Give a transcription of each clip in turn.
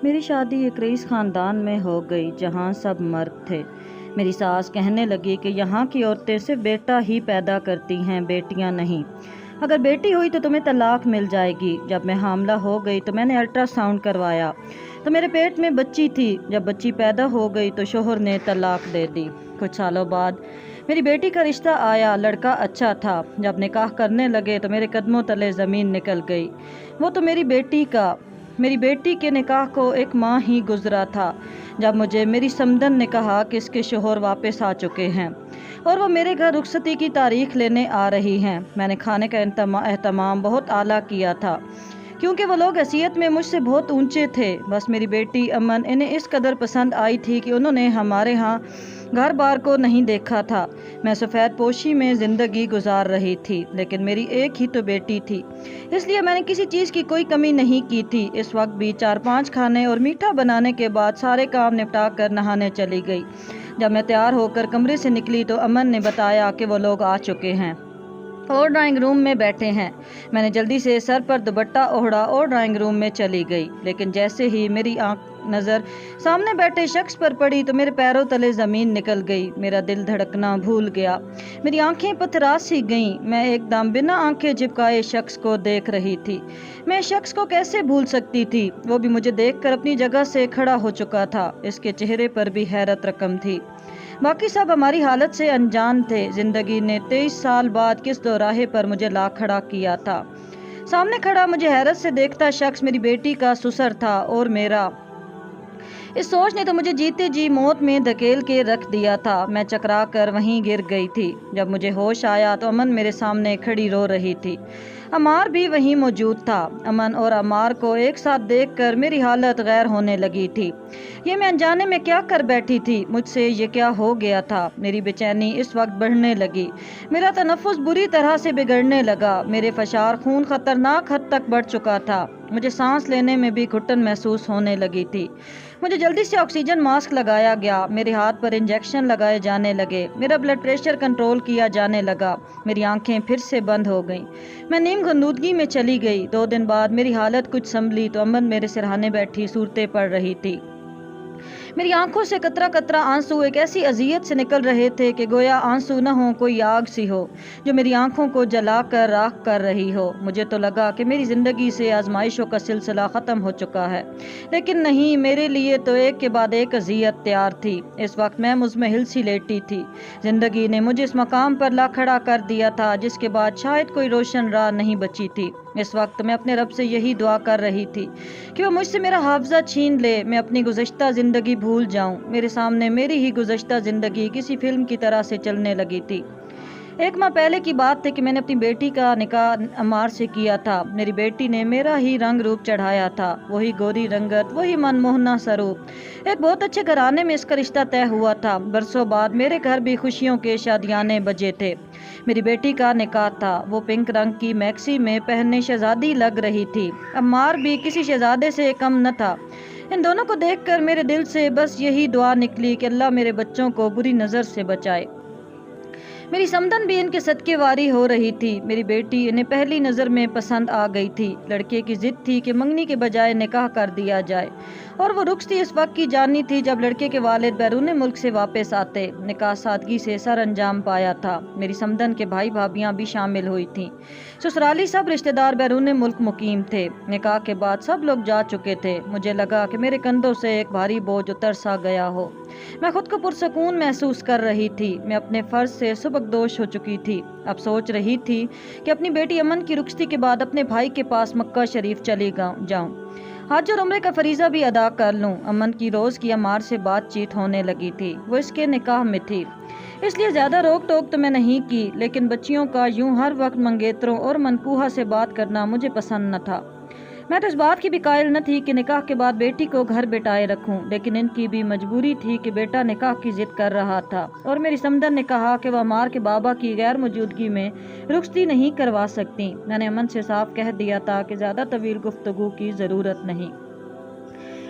میری شادی ایک رئیس خاندان میں ہو گئی جہاں سب مرد تھے۔ میری ساس کہنے لگی کہ یہاں کی عورتیں صرف بیٹا ہی پیدا کرتی ہیں، بیٹیاں نہیں۔ اگر بیٹی ہوئی تو تمہیں طلاق مل جائے گی۔ جب میں حاملہ ہو گئی تو میں نے الٹرا ساؤنڈ کروایا تو میرے پیٹ میں بچی تھی۔ جب بچی پیدا ہو گئی تو شوہر نے طلاق دے دی۔ کچھ سالوں بعد میری بیٹی کا رشتہ آیا، لڑکا اچھا تھا۔ جب نکاح کرنے لگے تو میرے قدموں تلے زمین نکل گئی۔ وہ تو میری بیٹی کے نکاح کو 1 ماہ ہی گزرا تھا جب مجھے میری سمدن نے کہا کہ اس کے شوہر واپس آ چکے ہیں اور وہ میرے گھر رخصتی کی تاریخ لینے آ رہی ہیں۔ میں نے کھانے کا اہتمام بہت اعلیٰ کیا تھا کیونکہ وہ لوگ حیثیت میں مجھ سے بہت اونچے تھے۔ بس میری بیٹی امن انہیں اس قدر پسند آئی تھی کہ انہوں نے ہمارے ہاں گھر بار کو نہیں دیکھا تھا۔ میں سفید پوشی میں زندگی گزار رہی تھی، لیکن میری ایک ہی تو بیٹی تھی، اس لیے میں نے کسی چیز کی کوئی کمی نہیں کی تھی۔ اس وقت بھی 4-5 کھانے اور میٹھا بنانے کے بعد سارے کام نپٹا کر نہانے چلی گئی۔ جب میں تیار ہو کر کمرے سے نکلی تو امن نے بتایا کہ وہ لوگ آ چکے ہیں اور ڈرائنگ روم میں بیٹھے ہیں۔ میں نے جلدی سے سر پر دوپٹہ اوڑھا اور ڈرائنگ روم میں چلی گئی، لیکن جیسے ہی میری نظر سامنے بیٹھے شخص پر پڑی تو میرے پیروں تلے زمین نکل گئی۔ میرا دل دھڑکنا بھول گیا، میری آنکھیں پتھرا سی گئیں۔ میں ایک دم بنا آنکھیں جھپکائے شخص کو دیکھ رہی تھی۔ میں شخص کو کیسے بھول سکتی تھی؟ وہ بھی مجھے دیکھ کر اپنی جگہ سے کھڑا ہو چکا تھا۔ اس کے چہرے پر بھی حیرت رقم تھی۔ باقی سب ہماری حالت سے انجان تھے۔ زندگی نے 23 سال بعد کس دوراہے پر مجھے لا کھڑا کیا تھا۔ سامنے کھڑا مجھے حیرت سے دیکھتا شخص میری بیٹی کا سسر تھا اور میرا۔ اس سوچ نے تو مجھے جیتے جی موت میں دھکیل کے رکھ دیا تھا۔ میں چکرا کر وہیں گر گئی تھی۔ جب مجھے ہوش آیا تو امن میرے سامنے کھڑی رو رہی تھی۔ عمار بھی وہیں موجود تھا۔ امن اور عمار کو ایک ساتھ دیکھ کر میری حالت غیر ہونے لگی تھی۔ یہ میں انجانے میں کیا کر بیٹھی تھی؟ مجھ سے یہ کیا ہو گیا تھا؟ میری بے چینی اس وقت بڑھنے لگی۔ میرا تنفس بری طرح سے بگڑنے لگا۔ میرے فشار خون خطرناک حد تک بڑھ چکا تھا۔ مجھے سانس لینے میں بھی گھٹن محسوس ہونے لگی تھی۔ مجھے جلدی سے آکسیجن ماسک لگایا گیا۔ میرے ہاتھ پر انجیکشن لگائے جانے لگے۔ میرا بلڈ پریشر کنٹرول کیا جانے لگا۔ میری آنکھیں پھر سے بند ہو گئیں۔ میں نیم غنودگی میں چلی گئی۔ 2 دن بعد میری حالت کچھ سنبھلی تو امن میرے سرہانے بیٹھی صورتیں پڑھ رہی تھی۔ میری آنکھوں سے قطرہ قطرہ آنسو ایک ایسی اذیت سے نکل رہے تھے کہ گویا آنسو نہ ہو، کوئی آگ سی ہو جو میری آنکھوں کو جلا کر راکھ کر رہی ہو۔ مجھے تو لگا کہ میری زندگی سے آزمائشوں کا سلسلہ ختم ہو چکا ہے، لیکن نہیں، میرے لیے تو ایک کے بعد ایک اذیت تیار تھی۔ اس وقت میں مضمحل سی لیٹی تھی۔ زندگی نے مجھے اس مقام پر لا کھڑا کر دیا تھا جس کے بعد شاید کوئی روشن راہ نہیں بچی تھی۔ اس وقت میں اپنے رب سے یہی دعا کر رہی تھی کہ وہ مجھ سے میرا حافظہ چھین لے، میں اپنی گزشتہ زندگی بھول جاؤں۔ میرے سامنے میری ہی گزشتہ زندگی کسی فلم کی طرح سے چلنے لگی تھی۔ 1 ماہ پہلے کی بات تھی کہ میں نے اپنی بیٹی کا نکاح عمار سے کیا تھا۔ میری بیٹی نے میرا ہی رنگ روپ چڑھایا تھا، وہی گوری رنگت، وہی من موہنا سروپ۔ ایک بہت اچھے گھرانے میں اس کا رشتہ طے ہوا تھا۔ برسوں بعد میرے گھر بھی خوشیوں کے شادیانے بجے تھے۔ میری بیٹی کا نکاح تھا۔ وہ پنک رنگ کی میکسی میں پہننے شہزادی لگ رہی تھی۔ عمار بھی کسی شہزادے سے کم نہ تھا۔ ان دونوں کو دیکھ کر میرے دل سے بس یہی دعا نکلی کہ اللہ میرے بچوں کو بری نظر سے بچائے۔ میری سمدن بھی ان کے صدقے واری ہو رہی تھی۔ میری بیٹی انہیں پہلی نظر میں پسند آ گئی تھی۔ لڑکے کی ضد تھی کہ منگنی کے بجائے نکاح کر دیا جائے، اور وہ رخصتی اس وقت کی جانی تھی جب لڑکے کے والد بیرون ملک سے واپس آتے۔ نکاح سادگی سے سر انجام پایا تھا۔ میری سمدن کے بھائی بھابیاں بھی شامل ہوئی تھیں۔ سسرالی سب رشتہ دار بیرون ملک مقیم تھے۔ نکاح کے بعد سب لوگ جا چکے تھے۔ مجھے لگا کہ میرے کندھوں سے ایک بھاری بوجھ اتر سا گیا ہو۔ میں خود کو پرسکون محسوس کر رہی تھی۔ میں اپنے فرض سے سبکدوش ہو چکی تھی۔ اب سوچ رہی تھی کہ اپنی بیٹی امن کی رخصتی کے بعد اپنے بھائی کے پاس مکہ شریف چلی جاؤں، حج اور عمرے کا فریضہ بھی ادا کر لوں۔ امن کی روز کی عمار سے بات چیت ہونے لگی تھی۔ وہ اس کے نکاح میں تھی، اس لیے زیادہ روک ٹوک تو میں نہیں کی، لیکن بچیوں کا یوں ہر وقت منگیتروں اور منکوہہ سے بات کرنا مجھے پسند نہ تھا۔ میں تو اس بات کی بھی قائل نہ تھی کہ نکاح کے بعد بیٹی کو گھر بٹھائے رکھوں، لیکن ان کی بھی مجبوری تھی کہ بیٹا نکاح کی ضد کر رہا تھا، اور میری سمدن نے کہا کہ وہ عمار کے بابا کی غیر موجودگی میں رخصتی نہیں کروا سکتی۔ میں نے امن سے صاف کہہ دیا تھا کہ زیادہ طویل گفتگو کی ضرورت نہیں۔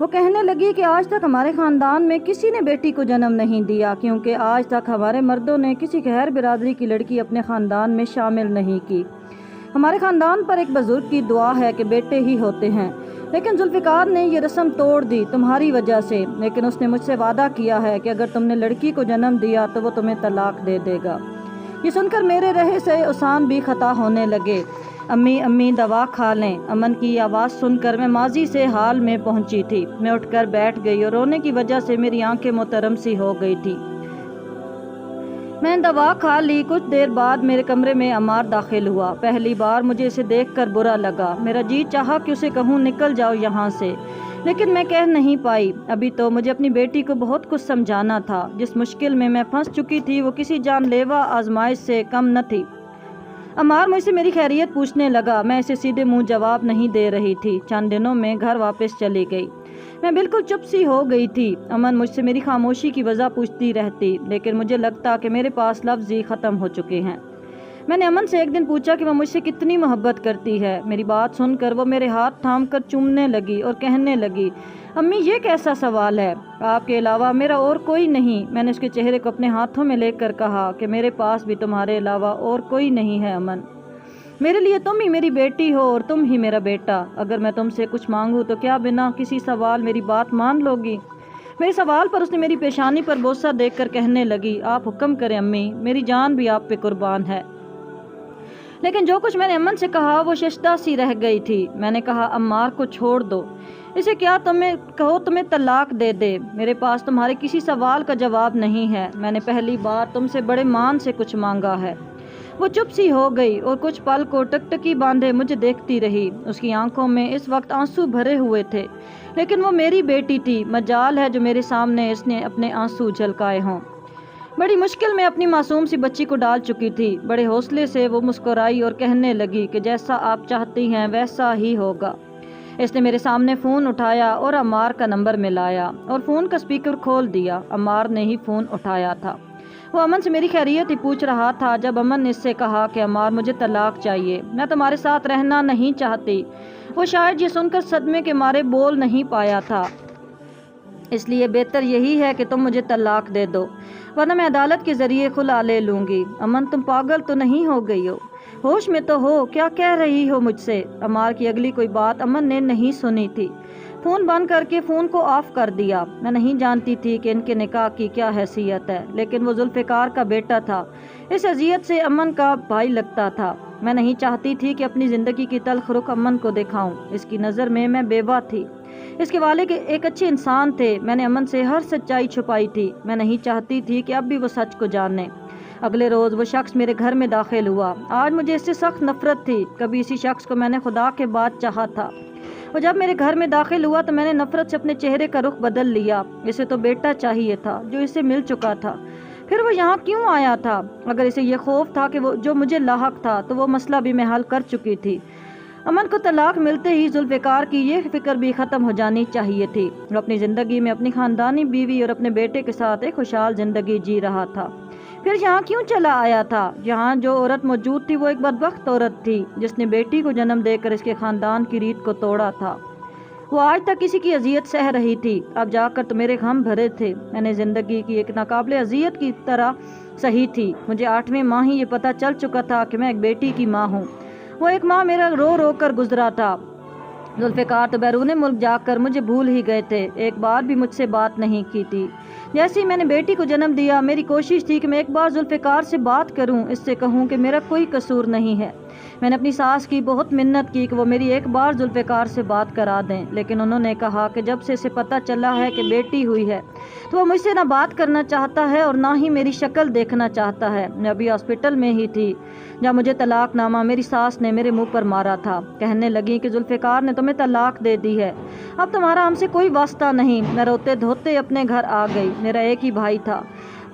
وہ کہنے لگی کہ آج تک ہمارے خاندان میں کسی نے بیٹی کو جنم نہیں دیا، کیونکہ آج تک ہمارے مردوں نے کسی غیر برادری کی لڑکی اپنے خاندان میں شامل نہیں کی۔ ہمارے خاندان پر ایک بزرگ کی دعا ہے کہ بیٹے ہی ہوتے ہیں، لیکن ذوالفقار نے یہ رسم توڑ دی تمہاری وجہ سے، لیکن اس نے مجھ سے وعدہ کیا ہے کہ اگر تم نے لڑکی کو جنم دیا تو وہ تمہیں طلاق دے دے گا۔ یہ سن کر میرے رہے سے عثمان بھی خطا ہونے لگے۔ امی امی دوا کھا لیں۔ امن کی آواز سن کر میں ماضی سے حال میں پہنچی تھی۔ میں اٹھ کر بیٹھ گئی اور رونے کی وجہ سے میری آنکھیں محترم سی ہو گئی تھی۔ میں نے دوا کھا لی۔ کچھ دیر بعد میرے کمرے میں عمار داخل ہوا۔ پہلی بار مجھے اسے دیکھ کر برا لگا۔ میرا جی چاہا کہ اسے کہوں نکل جاؤ یہاں سے، لیکن میں کہہ نہیں پائی۔ ابھی تو مجھے اپنی بیٹی کو بہت کچھ سمجھانا تھا۔ جس مشکل میں پھنس چکی تھی وہ کسی جان لیوا آزمائش سے کم نہ تھی۔ عمار مجھ سے میری خیریت پوچھنے لگا۔ میں اسے سیدھے منہ جواب نہیں دے رہی تھی۔ چند دنوں میں گھر واپس چلی گئی۔ میں بالکل چپ سی ہو گئی تھی۔ امن مجھ سے میری خاموشی کی وجہ پوچھتی رہتی، لیکن مجھے لگتا کہ میرے پاس لفظ ہی ختم ہو چکے ہیں۔ میں نے امن سے ایک دن پوچھا کہ وہ مجھ سے کتنی محبت کرتی ہے۔ میری بات سن کر وہ میرے ہاتھ تھام کر چومنے لگی اور کہنے لگی، امی یہ کیسا سوال ہے؟ آپ کے علاوہ میرا اور کوئی نہیں۔ میں نے اس کے چہرے کو اپنے ہاتھوں میں لے کر کہا کہ میرے پاس بھی تمہارے علاوہ اور کوئی نہیں ہے امن۔ میرے لیے تم ہی میری بیٹی ہو اور تم ہی میرا بیٹا۔ اگر میں تم سے کچھ مانگوں تو کیا بنا کسی سوال میری بات مان لو گی؟ میرے سوال پر اس نے میری پیشانی پر بوسہ دیکھ کر کہنے لگی، آپ حکم کریں امی، میری جان بھی آپ پہ قربان ہے۔ لیکن جو کچھ میں نے امن سے کہا وہ ششدہ سی رہ گئی تھی۔ میں نے کہا، عمار کو چھوڑ دو، اسے کیا تمہیں طلاق دے دے۔ میرے پاس تمہارے کسی سوال کا جواب نہیں ہے۔ میں نے پہلی بار تم سے بڑے مان سے کچھ مانگا ہے۔ وہ چپ سی ہو گئی اور کچھ پل کو ٹکٹکی باندھے مجھے دیکھتی رہی۔ اس کی آنکھوں میں اس وقت آنسو بھرے ہوئے تھے، لیکن وہ میری بیٹی تھی۔ مجال ہے جو میرے سامنے اس نے اپنے آنسو جھلکائے ہوں۔ بڑی مشکل میں اپنی معصوم سی بچی کو ڈال چکی تھی۔ بڑے حوصلے سے وہ مسکرائی اور کہنے لگی کہ جیسا آپ چاہتی ہیں ویسا ہی ہوگا۔ اس نے میرے سامنے فون اٹھایا اور عمار کا نمبر ملایا اور فون کا سپیکر کھول دیا۔ عمار نے ہی فون اٹھایا تھا۔ وہ امن سے میری خیریت ہی پوچھ رہا تھا جب امن نے اس سے کہا کہ عمار مجھے طلاق چاہیے، میں تمہارے ساتھ رہنا نہیں چاہتی۔ وہ شاید یہ سن کر صدمے کے مارے بول نہیں پایا تھا۔ اس لیے بہتر یہی ہے کہ تم مجھے طلاق دے دو، ورنہ میں عدالت کے ذریعے خلا لے لوں گی۔ امن تم پاگل تو نہیں ہو گئی ہو؟ ہوش میں تو ہو؟ کیا کہہ رہی ہو مجھ سے؟ عمار کی اگلی کوئی بات امن نے نہیں سنی تھی۔ فون بند کر کے فون کو آف کر دیا۔ میں نہیں جانتی تھی کہ ان کے نکاح کی کیا حیثیت ہے، لیکن وہ ذوالفقار کا بیٹا تھا۔ اس حیثیت سے امن کا بھائی لگتا تھا۔ میں نہیں چاہتی تھی کہ اپنی زندگی کی تلخ رخ امن کو دکھاؤں۔ اس کی نظر میں بیوہ تھی۔ اس کے والد ایک اچھے انسان تھے۔ میں نے امن سے ہر سچائی چھپائی تھی۔ میں نہیں چاہتی تھی کہ اب بھی وہ سچ کو جانے۔ اگلے روز وہ شخص میرے گھر میں داخل ہوا۔ آج مجھے اس سے سخت نفرت تھی۔ کبھی اسی شخص کو میں نے خدا کے بعد چاہا تھا۔ وہ جب میرے گھر میں داخل ہوا تو میں نے نفرت سے اپنے چہرے کا رخ بدل لیا۔ اسے تو بیٹا چاہیے تھا جو اسے مل چکا تھا۔ پھر وہ یہاں کیوں آیا تھا؟ اگر اسے یہ خوف تھا کہ وہ جو مجھے لاحق تھا تو وہ مسئلہ بھی میں حل کر چکی تھی۔ امن کو طلاق ملتے ہی ذوالفقار کی یہ فکر بھی ختم ہو جانی چاہیے تھی۔ وہ اپنی زندگی میں اپنی خاندانی بیوی اور اپنے بیٹے کے ساتھ ایک خوشحال زندگی جی رہا تھا۔ پھر یہاں کیوں چلا آیا تھا؟ یہاں جو عورت موجود تھی وہ ایک بدبخت عورت تھی جس نے بیٹی کو جنم دے کر اس کے خاندان کی ریت کو توڑا تھا۔ وہ آج تک کسی کی اذیت سہ رہی تھی۔ اب جا کر تو میرے غم بھرے تھے۔ میں نے زندگی کی ایک ناقابل اذیت کی طرح سہی تھی۔ مجھے 8ویں ماہ ہی یہ پتہ چل چکا تھا کہ میں ایک بیٹی کی ماں ہوں۔ وہ ایک ماہ میرا رو رو کر گزرا تھا۔ ذوالفقار تو بیرون ملک جا کر مجھے بھول ہی گئے تھے۔ ایک بار بھی مجھ سے بات نہیں کی تھی۔ جیسے ہی میں نے بیٹی کو جنم دیا میری کوشش تھی کہ میں ایک بار ذوالفقار سے بات کروں، اس سے کہوں کہ میرا کوئی قصور نہیں ہے۔ میں نے اپنی ساس کی بہت منت کی کہ وہ میری ایک بار ذوالفقار سے بات کرا دیں، لیکن انہوں نے کہا کہ جب سے اسے پتہ چلا ہے کہ بیٹی ہوئی ہے تو وہ مجھ سے نہ بات کرنا چاہتا ہے اور نہ ہی میری شکل دیکھنا چاہتا ہے۔ میں ابھی ہاسپٹل میں ہی تھی جب مجھے طلاق نامہ میری ساس نے میرے منہ پر مارا تھا۔ کہنے لگی کہ ذوالفقار نے تمہیں طلاق دے دی ہے، اب تمہارا ہم سے کوئی واسطہ نہیں۔ میں روتے دھوتے اپنے گھر آ گئی۔ میرا ایک ہی بھائی تھا،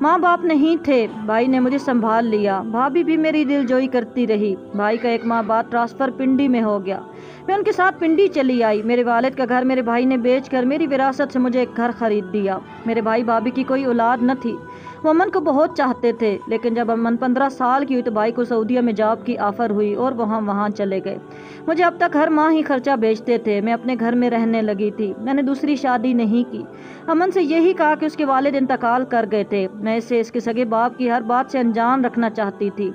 ماں باپ نہیں تھے۔ بھائی نے مجھے سنبھال لیا۔ بھابھی بھی میری دل جوئی کرتی رہی۔ بھائی کا 1 ماہ بعد ٹرانسفر پنڈی میں ہو گیا۔ میں ان کے ساتھ پنڈی چلی آئی۔ میرے والد کا گھر میرے بھائی نے بیچ کر میری وراثت سے مجھے ایک گھر خرید دیا۔ میرے بھائی بھابھی کی کوئی اولاد نہ تھی۔ وہ امن کو بہت چاہتے تھے، لیکن جب امن 15 سال کی ہوئی تو بھائی کو سعودیہ میں جاب کی آفر ہوئی اور وہاں چلے گئے۔ مجھے اب تک ہر ماہ ہی خرچہ بھیجتے تھے، میں اپنے گھر میں رہنے لگی تھی، میں نے دوسری شادی نہیں کی۔ امن سے یہی کہا کہ اس کے والد انتقال کر گئے تھے، میں اسے اس کے سگے باپ کی ہر بات سے انجان رکھنا چاہتی تھی۔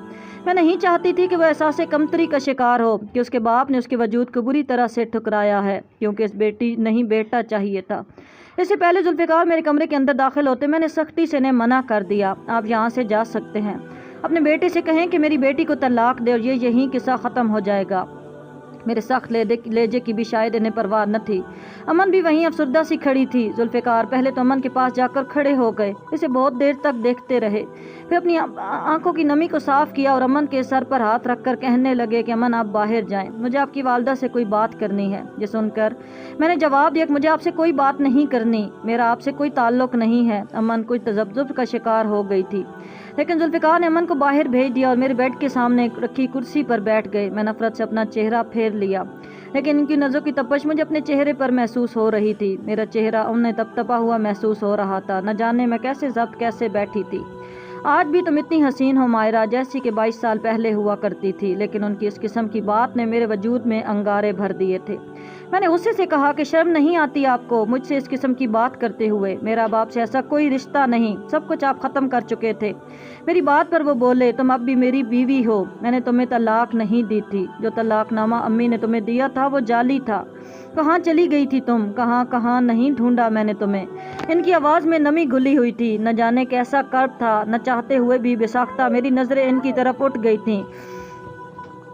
میں نہیں چاہتی تھی کہ وہ احساس کمتری کا شکار ہو کہ اس کے باپ نے اس کے وجود کو بری طرح سے ٹھکرایا ہے، کیونکہ اس بیٹی نہیں بیٹا چاہیے تھا۔ اس سے پہلے ذوالفقار میرے کمرے کے اندر داخل ہوتے میں نے سختی سے انہیں منع کر دیا، آپ یہاں سے جا سکتے ہیں، اپنے بیٹے سے کہیں کہ میری بیٹی کو طلاق دے اور یہیں قصہ ختم ہو جائے گا۔ میرے سخت لہجے کی بھی شاید انہیں پرواہ نہ تھی۔ امن بھی وہیں افسردہ سی کھڑی تھی۔ ذوالفقار پہلے تو امن کے پاس جا کر کھڑے ہو گئے، اسے بہت دیر تک دیکھتے رہے، پھر اپنی آنکھوں کی نمی کو صاف کیا اور امن کے سر پر ہاتھ رکھ کر کہنے لگے کہ امن آپ باہر جائیں، مجھے آپ کی والدہ سے کوئی بات کرنی ہے۔ یہ سن کر میں نے جواب دیا کہ مجھے آپ سے کوئی بات نہیں کرنی، میرا آپ سے کوئی تعلق نہیں ہے۔ امن کوئی تذبذب کا شکار ہو گئی تھی، لیکن ذوالفقار نے امن کو باہر بھیج دیا اور میرے بیڈ کے سامنے رکھی کرسی پر بیٹھ گئے۔ میں نفرت سے اپنا چہرہ پھیر لیا، لیکن ان کی نظروں کی تپش مجھے اپنے چہرے پر محسوس ہو رہی تھی۔ میرا چہرہ انہیں تپا ہوا محسوس ہو رہا تھا، نہ جانے میں کیسے ضبط کیسے بیٹھی تھی۔ آج بھی تم اتنی حسین ہو مائرہ، جیسی کہ 22 سال پہلے ہوا کرتی تھی، لیکن ان کی اس قسم کی بات نے میرے وجود میں انگارے بھر دیے تھے۔ میں نے غصے سے کہا کہ شرم نہیں آتی آپ کو مجھ سے اس قسم کی بات کرتے ہوئے؟ میرا اب آپ سے ایسا کوئی رشتہ نہیں، سب کچھ آپ ختم کر چکے تھے۔ میری بات پر وہ بولے، تم اب بھی میری بیوی ہو، میں نے تمہیں طلاق نہیں دی تھی، جو طلاق نامہ امی نے تمہیں دیا تھا وہ جعلی تھا۔ کہاں چلی گئی تھی تم؟ کہاں نہیں ڈھونڈا میں نے تمہیں۔ ان کی آواز میں نمی گھلی ہوئی تھی، نہ جانے کیسا کرب تھا، نہ چاہتے ہوئے بھی بے ساختہ میری نظریں ان کی طرف اٹھ گئی تھیں۔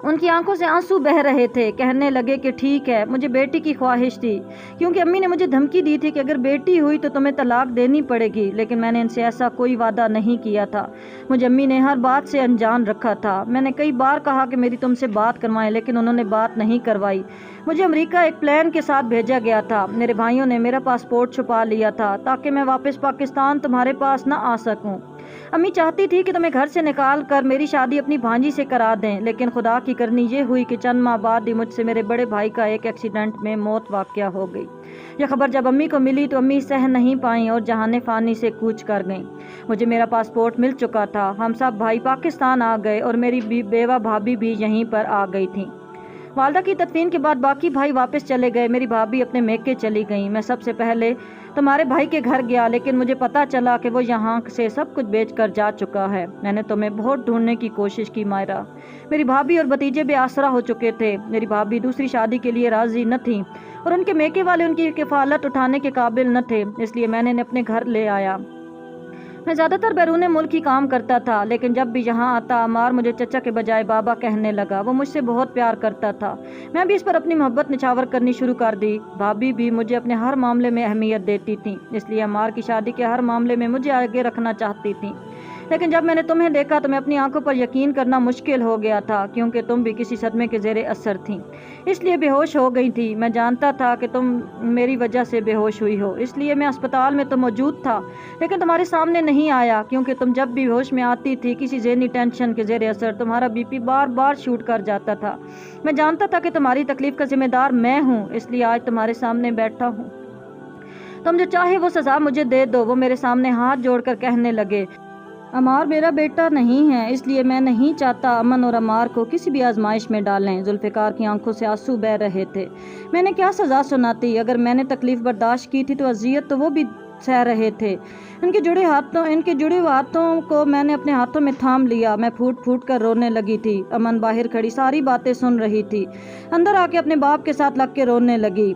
ان کی آنکھوں سے آنسو بہہ رہے تھے۔ کہنے لگے کہ ٹھیک ہے، مجھے بیٹی کی خواہش تھی، کیونکہ امی نے مجھے دھمکی دی تھی کہ اگر بیٹی ہوئی تو تمہیں طلاق دینی پڑے گی، لیکن میں نے ان سے ایسا کوئی وعدہ نہیں کیا تھا۔ مجھے امی نے ہر بات سے انجان رکھا تھا۔ میں نے کئی بار کہا کہ میری تم سے بات کروائیں، لیکن انہوں نے بات نہیں کروائی۔ مجھے امریکہ ایک پلان کے ساتھ بھیجا گیا تھا، میرے بھائیوں نے میرا پاسپورٹ چھپا لیا تھا تاکہ میں واپس پاکستان تمہارے پاس نہ آ سکوں۔ امی چاہتی تھی کہ تمہیں گھر سے نکال کر میری شادی اپنی بھانجی سے کرا دیں، لیکن خدا کی کرنی یہ ہوئی کہ چند ماہ بعد ہی مجھ سے میرے بڑے بھائی کا ایک ایکسیڈنٹ میں موت واقع ہو گئی۔ یہ خبر جب امی کو ملی تو امی سہ نہیں پائیں اور جہان فانی سے کوچ کر گئیں۔ مجھے میرا پاسپورٹ مل چکا تھا، ہم سب بھائی پاکستان آ گئے اور میری بیوہ بھابھی بھی یہیں پر آ گئی تھیں۔ والدہ کی تدفین کے بعد باقی بھائی واپس چلے گئے، میری بھابھی اپنے میکے چلی گئیں۔ میں سب سے پہلے تمہارے بھائی کے گھر گیا، لیکن مجھے پتا چلا کہ وہ یہاں سے سب کچھ بیچ کر جا چکا ہے۔ میں نے تمہیں بہت ڈھونڈنے کی کوشش کی مائرہ، میری بھابھی اور بھتیجے بے آسرا ہو چکے تھے۔ میری بھابھی دوسری شادی کے لیے راضی نہ تھی اور ان کے میکے والے ان کی کفالت اٹھانے کے قابل نہ تھے، اس لیے میں نے انہیں اپنے گھر لے آیا۔ میں زیادہ تر بیرون ملک ہی کام کرتا تھا، لیکن جب بھی یہاں آتا عمار مجھے چچا کے بجائے بابا کہنے لگا۔ وہ مجھ سے بہت پیار کرتا تھا، میں بھی اس پر اپنی محبت نچھاور کرنی شروع کر دی۔ بھابھی بھی مجھے اپنے ہر معاملے میں اہمیت دیتی تھیں، اس لیے عمار کی شادی کے ہر معاملے میں مجھے آگے رکھنا چاہتی تھیں۔ لیکن جب میں نے تمہیں دیکھا تو میں اپنی آنکھوں پر یقین کرنا مشکل ہو گیا تھا، کیونکہ تم بھی کسی صدمے کے زیر اثر تھیں، اس لیے بے ہوش ہو گئی تھی۔ میں جانتا تھا کہ تم میری وجہ سے بے ہوش ہوئی ہو، اس لیے میں اسپتال میں تو موجود تھا، لیکن تمہارے سامنے نہیں آیا، کیونکہ تم جب بھی ہوش میں آتی تھی کسی ذہنی ٹینشن کے زیر اثر تمہارا بی پی بار بار شوٹ کر جاتا تھا۔ میں جانتا تھا کہ تمہاری تکلیف کا ذمہ دار میں ہوں، اس لیے آج تمہارے سامنے بیٹھا ہوں۔ تم جو چاہے وہ سزا مجھے دے دو۔ وہ میرے سامنے ہاتھ جوڑ کر کہنے لگے، عمار میرا بیٹا نہیں ہے، اس لیے میں نہیں چاہتا امن اور عمار کو کسی بھی آزمائش میں ڈالیں۔ ذوالفقار کی آنکھوں سے آنسو بہہ رہے تھے۔ میں نے کیا سزا سناتی؟ اگر میں نے تکلیف برداشت کی تھی تو اذیت تو وہ بھی سہ رہے تھے۔ ان کے جڑے ہوئے ہاتھوں کو میں نے اپنے ہاتھوں میں تھام لیا۔ میں پھوٹ پھوٹ کر رونے لگی تھی۔ امن باہر کھڑی ساری باتیں سن رہی تھی، اندر آ کے اپنے باپ کے ساتھ لگ کے رونے لگی۔